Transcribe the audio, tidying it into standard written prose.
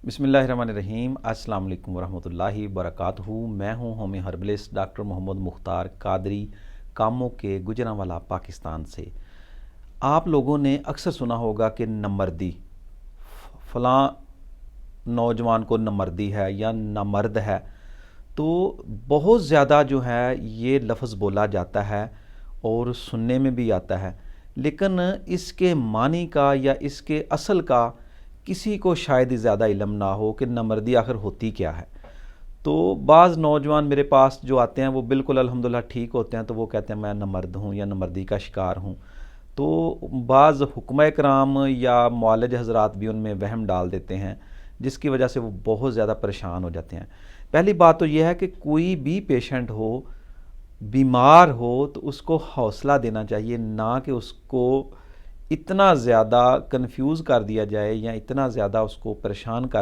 بسم اللہ الرحمن الرحیم۔ السلام علیکم ورحمۃ اللہ وبرکاتہ۔ میں ہوں ہومی ہربلسٹ ڈاکٹر محمد مختار قادری، کاموں کے گجرانوالہ پاکستان سے۔ آپ لوگوں نے اکثر سنا ہوگا کہ نامردی، فلاں نوجوان کو نامردی ہے یا نامرد ہے، تو بہت زیادہ جو ہے یہ لفظ بولا جاتا ہے اور سننے میں بھی آتا ہے، لیکن اس کے معنی کا یا اس کے اصل کا کسی کو شاید ہی زیادہ علم نہ ہو کہ نامردی آخر ہوتی کیا ہے۔ تو بعض نوجوان میرے پاس جو آتے ہیں وہ بالکل الحمدللہ ٹھیک ہوتے ہیں، تو وہ کہتے ہیں میں نامرد ہوں یا نامردی کا شکار ہوں۔ تو بعض حکمہ کرام یا معالج حضرات بھی ان میں وہم ڈال دیتے ہیں، جس کی وجہ سے وہ بہت زیادہ پریشان ہو جاتے ہیں۔ پہلی بات تو یہ ہے کہ کوئی بھی پیشنٹ ہو، بیمار ہو، تو اس کو حوصلہ دینا چاہیے، نہ کہ اس کو اتنا زیادہ کنفیوز کر دیا جائے یا اتنا زیادہ اس کو پریشان کر